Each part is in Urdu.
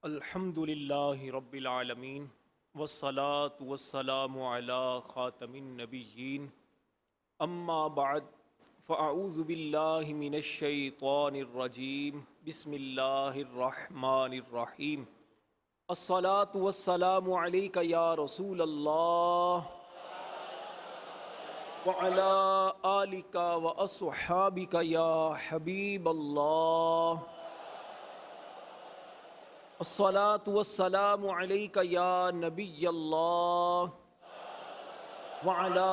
الحمد للہ رب العالمین والصلاة والسلام علی خاتم النبیین اما بعد فاعوذ باللہ من الشیطان الرجیم بسم اللہ الرحمن الرحیم الصلاة والسلام علیک یا رسول اللہ وعلی آلک واصحابک یا حبیب اللہ الصلاة والسلام علیک یا نبی اللہ وعلی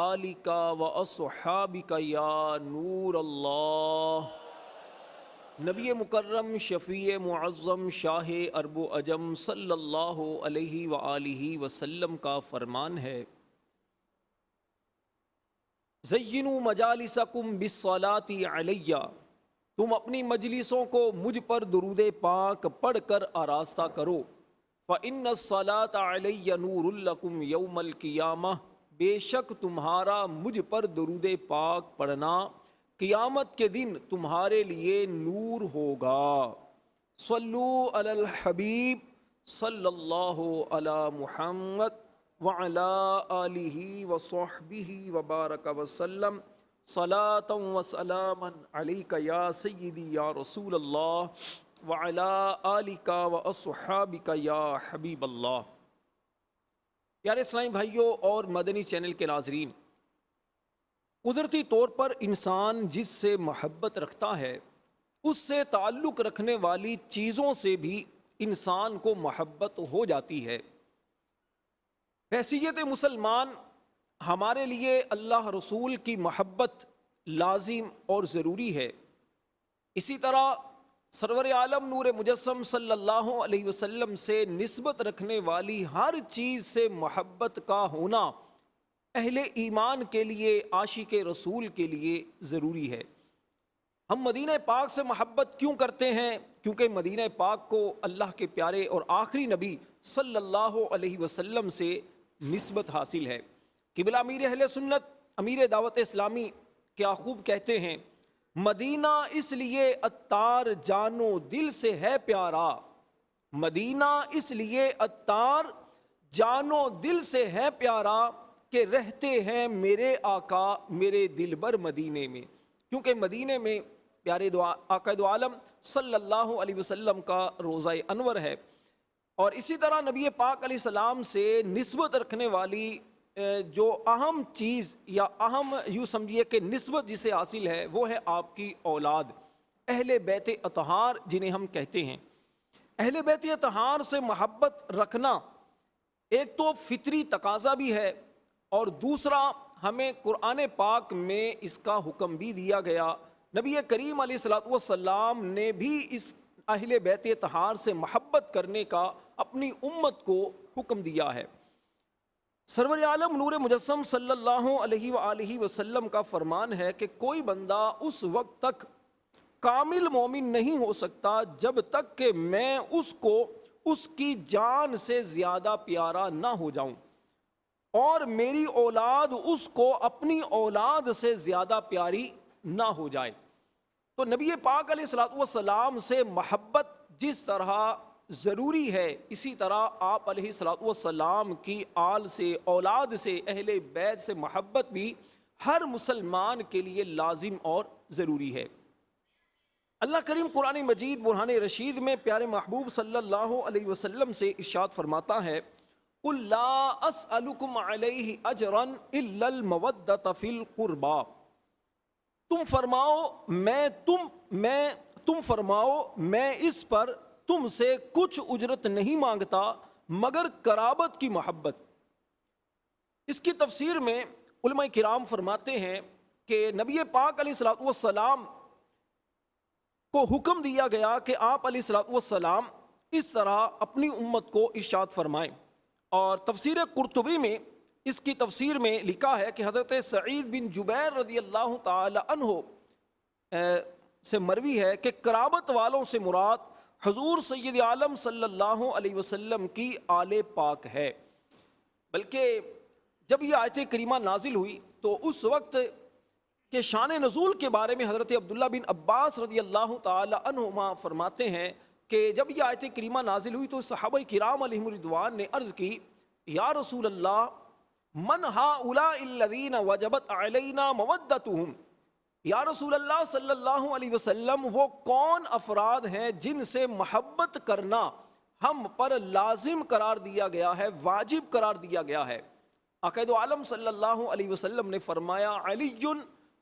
آلک واصحابک یا نور اللہ۔ نبی مکرم شفیع معظم شاہ عرب و عجم صلی اللہ علیہ وآلہ وسلم کا فرمان ہے، زینوا مجالسکم بالصلاة علیہ، تم اپنی مجلسوں کو مجھ پر درود پاک پڑھ کر آراستہ کرو۔ فإن الصلاة علیہ نور لکم یوم القیامہ، بے شک تمہارا مجھ پر درود پاک پڑھنا قیامت کے دن تمہارے لیے نور ہوگا۔ صلو علی الحبیب صلی اللہ علی محمد وعلی آلہ وصحبہ وبارک وسلم، صلاۃ و سلاما علیک یا سیدی یا رسول اللہ وعلی آلک و اصحابک یا حبیب اللہ۔ پیارے اسلامی بھائیوں اور مدنی چینل کے ناظرین، قدرتی طور پر انسان جس سے محبت رکھتا ہے اس سے تعلق رکھنے والی چیزوں سے بھی انسان کو محبت ہو جاتی ہے۔ حیثیت مسلمان ہمارے لیے اللہ رسول کی محبت لازم اور ضروری ہے۔ اسی طرح سرور عالم نور مجسم صلی اللہ علیہ وسلم سے نسبت رکھنے والی ہر چیز سے محبت کا ہونا اہل ایمان کے لیے، عاشق رسول کے لیے ضروری ہے۔ ہم مدینہ پاک سے محبت کیوں کرتے ہیں؟ کیونکہ مدینہ پاک کو اللہ کے پیارے اور آخری نبی صلی اللہ علیہ وسلم سے نسبت حاصل ہے۔ قبلہ امیر اہل سنت، امیر دعوت اسلامی کیا خوب کہتے ہیں، مدینہ اس لیے عطار جانو دل سے ہے پیارا، مدینہ اس لیے عطار جانو دل سے ہے پیارا کہ رہتے ہیں میرے آقا میرے دلبر مدینے میں۔ کیونکہ مدینے میں پیارے آقا دو عالم صلی اللہ علیہ وسلم کا روضہ انور ہے، اور اسی طرح نبی پاک علیہ السلام سے نسبت رکھنے والی جو اہم چیز یا اہم یوں سمجھیے کہ نسبت جسے حاصل ہے وہ ہے آپ کی اولاد، اہل بیت اطہار جنہیں ہم کہتے ہیں۔ اہل بیت اطہار سے محبت رکھنا ایک تو فطری تقاضا بھی ہے، اور دوسرا ہمیں قرآن پاک میں اس کا حکم بھی دیا گیا۔ نبی کریم علیہ الصلوۃ والسلام نے بھی اس اہل بیت اطہار سے محبت کرنے کا اپنی امت کو حکم دیا ہے۔ سرور عالم نور مجسم صلی اللہ علیہ وآلہ وسلم کا فرمان ہے کہ کوئی بندہ اس وقت تک کامل مومن نہیں ہو سکتا جب تک کہ میں اس کو اس کی جان سے زیادہ پیارا نہ ہو جاؤں، اور میری اولاد اس کو اپنی اولاد سے زیادہ پیاری نہ ہو جائے۔ تو نبی پاک علیہ الصلوۃ والسلام سے محبت جس طرح ضروری ہے، اسی طرح آپ علیہ الصلوۃ والسلام کی آل سے، اولاد سے، اہل بیت سے محبت بھی ہر مسلمان کے لیے لازم اور ضروری ہے۔ اللہ کریم قرآن مجید برہان رشید میں پیارے محبوب صلی اللہ علیہ وسلم سے ارشاد فرماتا ہے، قُلْ لَا أَسْأَلُكُمْ عَلَيْهِ أَجْرًا إِلَّا الْمَوَدَّةَ فِي الْقُرْبَى، تم فرماؤ میں اس پر تم سے کچھ اجرت نہیں مانگتا مگر قرابت کی محبت۔ اس کی تفسیر میں علماء کرام فرماتے ہیں کہ نبی پاک علیہ الصلوۃ والسلام کو حکم دیا گیا کہ آپ علیہ الصلوۃ والسلام اس طرح اپنی امت کو ارشاد فرمائیں، اور تفسیر قرطبی میں اس کی تفسیر میں لکھا ہے کہ حضرت سعید بن جبیر رضی اللہ تعالی عنہ سے مروی ہے کہ قرابت والوں سے مراد حضور سید عالم صلی اللہ علیہ وسلم کی آل پاک ہے۔ بلکہ جب یہ آیت کریمہ نازل ہوئی تو اس وقت کہ شان نزول کے بارے میں حضرت عبداللہ بن عباس رضی اللہ تعالی عنہما فرماتے ہیں کہ جب یہ آیت کریمہ نازل ہوئی تو صحابہ کرام علیہم رضوان نے عرض کی یا رسول اللہ من ہؤلاء الذین وجبت علینا مودتہم، یا رسول اللہ صلی اللہ علیہ وسلم وہ کون افراد ہیں جن سے محبت کرنا ہم پر لازم قرار دیا گیا ہے، واجب قرار دیا گیا ہے؟ عقائد عالم صلی اللہ علیہ وسلم نے فرمایا علی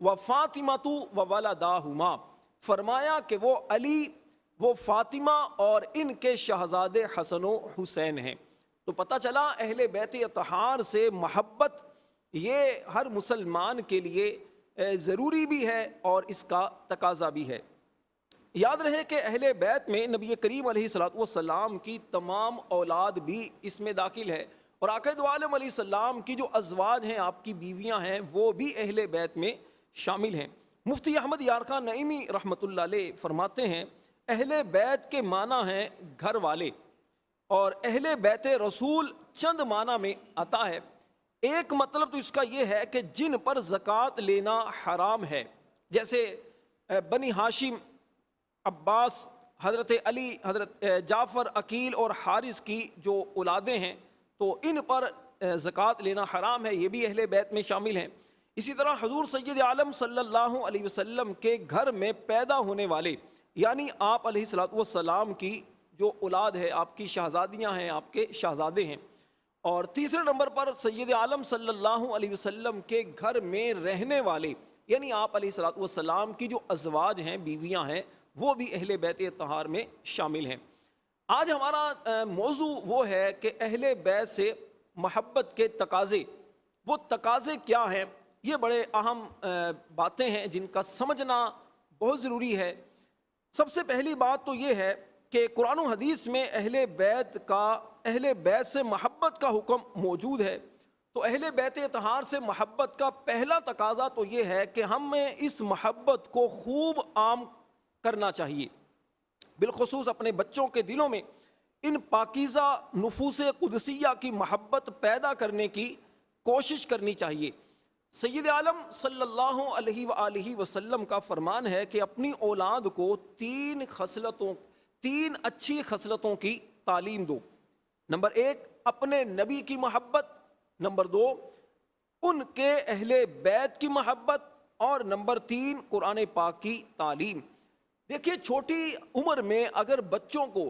و فاطمۃ و ولداہما، فرمایا کہ وہ علی، وہ فاطمہ اور ان کے شہزادے حسن و حسین ہیں۔ تو پتہ چلا اہل بیت اطہار سے محبت یہ ہر مسلمان کے لیے ضروری بھی ہے اور اس کا تقاضا بھی ہے۔ یاد رہے کہ اہل بیت میں نبی کریم علیہ الصلوۃ والسلام کی تمام اولاد بھی اس میں داخل ہے، اور آقا دو عالم علیہ السلام کی جو ازواج ہیں، آپ کی بیویاں ہیں، وہ بھی اہل بیت میں شامل ہیں۔ مفتی احمد یارخان نعیمی رحمۃ اللہ علیہ فرماتے ہیں اہل بیت کے معنی ہیں گھر والے، اور اہل بیت رسول چند معنی میں آتا ہے۔ ایک مطلب تو اس کا یہ ہے کہ جن پر زکوٰۃ لینا حرام ہے، جیسے بنی ہاشم، عباس، حضرت علی، حضرت جعفر، عقیل اور حارث کی جو اولادیں ہیں تو ان پر زکوٰۃ لینا حرام ہے، یہ بھی اہل بیت میں شامل ہیں۔ اسی طرح حضور سید عالم صلی اللہ علیہ وسلم کے گھر میں پیدا ہونے والے، یعنی آپ علیہ الصلوۃ والسلام کی جو اولاد ہے، آپ کی شہزادیاں ہیں، آپ کے شہزادے ہیں۔ اور تیسرے نمبر پر سید عالم صلی اللہ علیہ وسلم کے گھر میں رہنے والے، یعنی آپ علیہ الصلوۃ والسلام کی جو ازواج ہیں، بیویاں ہیں، وہ بھی اہل بیت اطہار میں شامل ہیں۔ آج ہمارا موضوع وہ ہے کہ اہل بیت سے محبت کے تقاضے، وہ تقاضے کیا ہیں؟ یہ بڑے اہم باتیں ہیں جن کا سمجھنا بہت ضروری ہے۔ سب سے پہلی بات تو یہ ہے کہ قرآن و حدیث میں اہل بیت سے محبت کا حکم موجود ہے، تو اہل بیت اطہار سے محبت کا پہلا تقاضا تو یہ ہے کہ ہمیں اس محبت کو خوب عام کرنا چاہیے، بالخصوص اپنے بچوں کے دلوں میں ان پاکیزہ نفوس قدسیہ کی محبت پیدا کرنے کی کوشش کرنی چاہیے۔ سید عالم صلی اللہ علیہ وآلہ وسلم کا فرمان ہے کہ اپنی اولاد کو تین اچھی خصلتوں کی تعلیم دو۔ نمبر 1 اپنے نبی کی محبت، نمبر 2 ان کے اہل بیت کی محبت، اور نمبر 3 قرآن پاک کی تعلیم۔ دیکھیے چھوٹی عمر میں اگر بچوں کو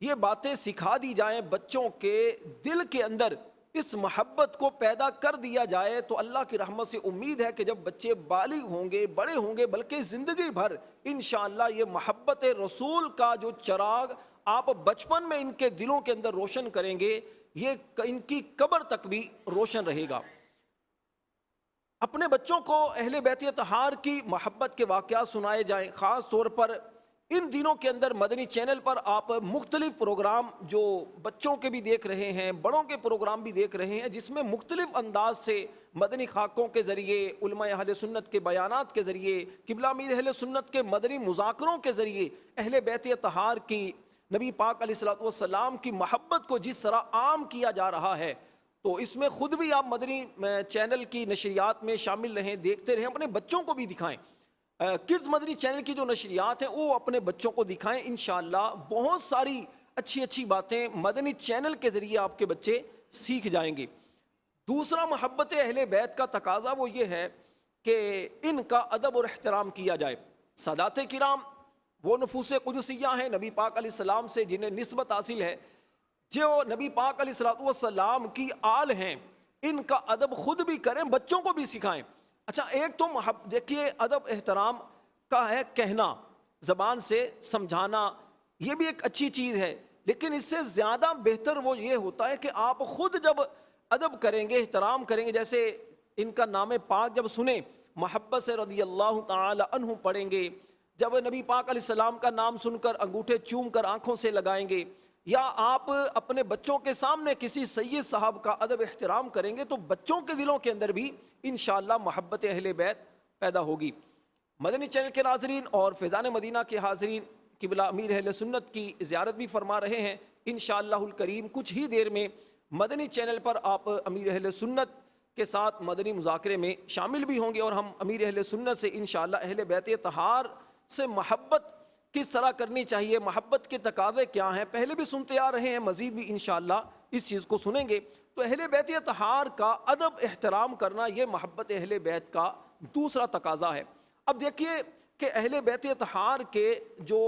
یہ باتیں سکھا دی جائیں، بچوں کے دل کے اندر اس محبت کو پیدا کر دیا جائے، تو اللہ کی رحمت سے امید ہے کہ جب بچے بالغ ہوں گے، بڑے ہوں گے، بلکہ زندگی بھر انشاءاللہ یہ محبت رسول کا جو چراغ آپ بچپن میں ان کے دلوں کے اندر روشن کریں گے، یہ ان کی قبر تک بھی روشن رہے گا۔ اپنے بچوں کو اہل بیت اطہار کی محبت کے واقعات سنائے جائیں۔ خاص طور پر ان دنوں کے اندر مدنی چینل پر آپ مختلف پروگرام جو بچوں کے بھی دیکھ رہے ہیں، بڑوں کے پروگرام بھی دیکھ رہے ہیں، جس میں مختلف انداز سے مدنی خاکوں کے ذریعے، علماء اہل سنت کے بیانات کے ذریعے، قبلہ امیر اہل سنت کے مدنی مذاکروں کے ذریعے اہل بیت اطہار کی، نبی پاک علیہ الصلوۃ والسلام کی محبت کو جس طرح عام کیا جا رہا ہے، تو اس میں خود بھی آپ مدنی چینل کی نشریات میں شامل رہیں، دیکھتے رہیں، اپنے بچوں کو بھی دکھائیں۔ کڈز مدنی چینل کی جو نشریات ہیں وہ اپنے بچوں کو دکھائیں، انشاءاللہ بہت ساری اچھی باتیں مدنی چینل کے ذریعے آپ کے بچے سیکھ جائیں گے۔ دوسرا محبت اہل بیت کا تقاضا وہ یہ ہے کہ ان کا ادب اور احترام کیا جائے۔ سادات کرام وہ نفوس قدسیہ ہیں نبی پاک علیہ السلام سے جنہیں نسبت حاصل ہے، جو نبی پاک علیہ الصلوۃ والسلام کی آل ہیں، ان کا ادب خود بھی کریں، بچوں کو بھی سکھائیں۔ اچھا، ایک تو دیکھیے ادب احترام کا ہے کہنا، زبان سے سمجھانا، یہ بھی ایک اچھی چیز ہے، لیکن اس سے زیادہ بہتر وہ یہ ہوتا ہے کہ آپ خود جب ادب کریں گے، احترام کریں گے، جیسے ان کا نام پاک جب سنیں محبت سے رضی اللہ تعالی عنہ پڑھیں گے، جب نبی پاک علیہ السلام کا نام سن کر انگوٹھے چوم کر آنکھوں سے لگائیں گے، یا آپ اپنے بچوں کے سامنے کسی سید صاحب کا ادب احترام کریں گے، تو بچوں کے دلوں کے اندر بھی انشاءاللہ محبت اہل بیت پیدا ہوگی۔ مدنی چینل کے ناظرین اور فیضان مدینہ کے حاضرین قبلہ امیر اہل سنت کی زیارت بھی فرما رہے ہیں، انشاءاللہ الکریم کچھ ہی دیر میں مدنی چینل پر آپ امیر اہل سنت کے ساتھ مدنی مذاکرے میں شامل بھی ہوں گے، اور ہم امیر اہل سنت سے انشاءاللہ اہل بیت اطہار سے محبت کس طرح کرنی چاہیے، محبت کے تقاضے کیا ہیں، پہلے بھی سنتے آ رہے ہیں، مزید بھی انشاءاللہ اس چیز کو سنیں گے۔ تو اہل بیت اطہار کا ادب احترام کرنا یہ محبت اہل بیت کا دوسرا تقاضا ہے۔ اب دیکھیے کہ اہل بیت اطہار کے جو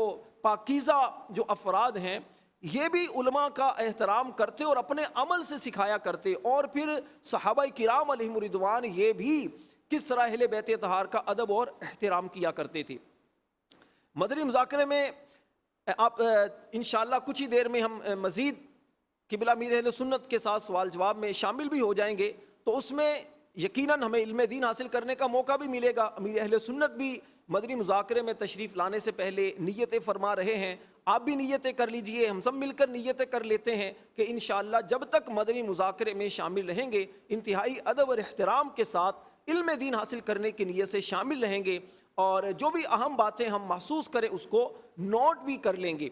پاکیزہ جو افراد ہیں یہ بھی علماء کا احترام کرتے اور اپنے عمل سے سکھایا کرتے، اور پھر صحابہ کرام علیہم رضوان یہ بھی کس طرح اہل بیت اطہار کا ادب اور احترام کیا کرتے تھے۔ مدنی مذاکرے میں آپ انشاءاللہ کچھ ہی دیر میں ہم مزید قبلہ امیر اہل سنت کے ساتھ سوال جواب میں شامل بھی ہو جائیں گے، تو اس میں یقیناً ہمیں علم دین حاصل کرنے کا موقع بھی ملے گا۔ امیر اہل سنت بھی مدنی مذاکرے میں تشریف لانے سے پہلے نیتیں فرما رہے ہیں، آپ بھی نیتیں کر لیجئے، ہم سب مل کر نیتیں کر لیتے ہیں کہ انشاءاللہ جب تک مدنی مذاکرے میں شامل رہیں گے انتہائی ادب اور احترام کے ساتھ علم دین حاصل کرنے کی نیت سے شامل رہیں گے، اور جو بھی اہم باتیں ہم محسوس کریں اس کو نوٹ بھی کر لیں گے۔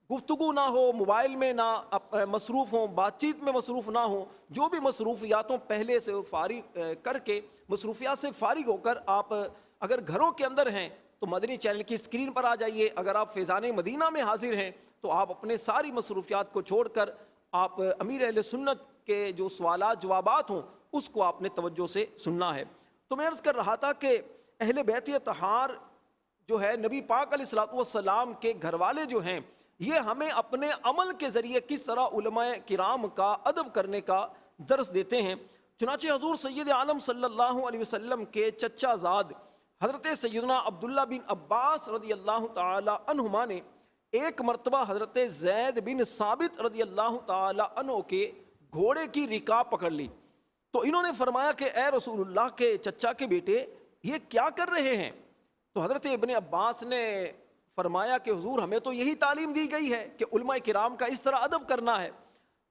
گفتگو نہ ہو، موبائل میں نہ مصروف ہوں، بات چیت میں مصروف نہ ہوں، جو بھی مصروفیاتوں پہلے سے فارغ کر کے مصروفیات سے فارغ ہو کر آپ اگر گھروں کے اندر ہیں تو مدنی چینل کی اسکرین پر آ جائیے، اگر آپ فیضان مدینہ میں حاضر ہیں تو آپ اپنے ساری مصروفیات کو چھوڑ کر آپ امیر اہل سنت کے جو سوالات جوابات ہوں اس کو آپ نے توجہ سے سننا ہے۔ تو میں عرض کر رہا تھا کہ اہل بیت اطہار جو ہے نبی پاک علیہ الصلوۃ والسلام کے گھر والے جو ہیں یہ ہمیں اپنے عمل کے ذریعے کس طرح علماء کرام کا ادب کرنے کا درس دیتے ہیں۔ چنانچہ حضور سید عالم صلی اللہ علیہ وسلم کے چچا زاد حضرت سیدنا عبداللہ بن عباس رضی اللہ تعالی عنہما نے ایک مرتبہ حضرت زید بن ثابت رضی اللہ تعالی عنہ کے گھوڑے کی رکاب پکڑ لی، تو انہوں نے فرمایا کہ اے رسول اللہ کے چچا کے بیٹے یہ کیا کر رہے ہیں؟ تو حضرت ابن عباس نے فرمایا کہ حضور ہمیں تو یہی تعلیم دی گئی ہے کہ علماء کرام کا اس طرح ادب کرنا ہے۔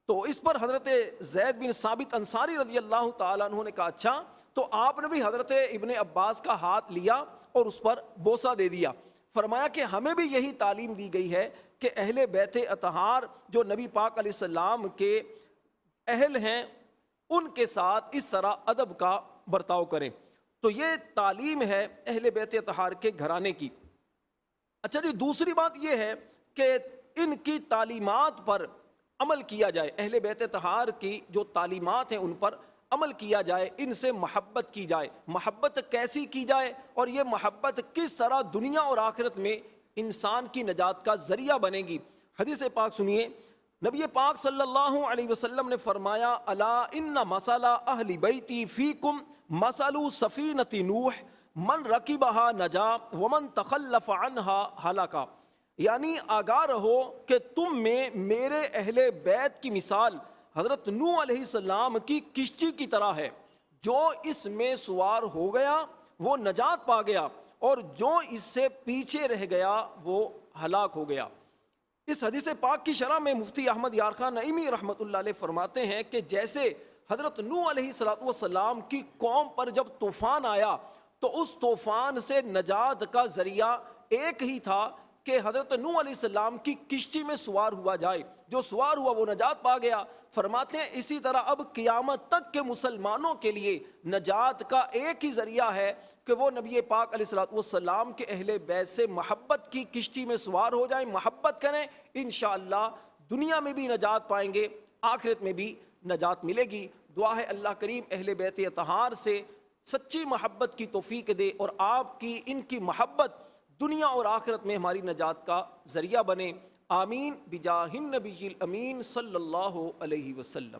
تو اس پر حضرت زید بن ثابت انصاری رضی اللہ تعالیٰ عنہ نے کہا اچھا، تو آپ نے بھی حضرت ابن عباس کا ہاتھ لیا اور اس پر بوسہ دے دیا۔ فرمایا کہ ہمیں بھی یہی تعلیم دی گئی ہے کہ اہل بیت اطہار جو نبی پاک علیہ السلام کے اہل ہیں ان کے ساتھ اس طرح ادب کا برتاؤ کریں۔ تو یہ تعلیم ہے اہل بیت اطہار کے گھرانے کی۔ اچھا جی، دوسری بات یہ ہے کہ ان کی تعلیمات پر عمل کیا جائے، اہل بیت اطہار کی جو تعلیمات ہیں ان پر عمل کیا جائے، ان سے محبت کی جائے۔ محبت کیسی کی جائے اور یہ محبت کس طرح دنیا اور آخرت میں انسان کی نجات کا ذریعہ بنے گی۔ حدیث پاک سنیے، نبی پاک صلی اللہ علیہ وسلم نے فرمایا الا ان مثل اہل بیتی فیکم مثل سفینۃ نوح من رکبها نجا ومن تخلف عنها ہلاکا، یعنی آگاہ رہو کہ تم میں میرے اہل بیت کی مثال حضرت نوح علیہ السلام کی کشتی کی طرح ہے، جو اس میں سوار ہو گیا وہ نجات پا گیا اور جو اس سے پیچھے رہ گیا وہ ہلاک ہو گیا۔ اس حدیث پاک کی شرح میں مفتی احمد یار خان نعیمی رحمۃ اللہ علیہ فرماتے ہیں کہ جیسے حضرت نوح علیہ السلام کی قوم پر جب طوفان آیا تو اس طوفان سے نجات کا ذریعہ ایک ہی تھا کہ حضرت نوح علیہ السلام کی کشتی میں سوار ہوا جائے، جو سوار ہوا وہ نجات پا گیا۔ فرماتے ہیں اسی طرح اب قیامت تک کے مسلمانوں کے لیے نجات کا ایک ہی ذریعہ ہے کہ وہ نبی پاک علیہ السلام کے اہل بیت سے محبت کی کشتی میں سوار ہو جائیں، محبت کریں، انشاءاللہ دنیا میں بھی نجات پائیں گے، آخرت میں بھی نجات ملے گی۔ دعا ہے اللہ کریم اہل بیت اطہار سے سچی محبت کی توفیق دے اور آپ کی ان کی محبت دنیا اور آخرت میں ہماری نجات کا ذریعہ بنے۔ آمین بجاہ النبی الامین صلی اللہ علیہ وسلم۔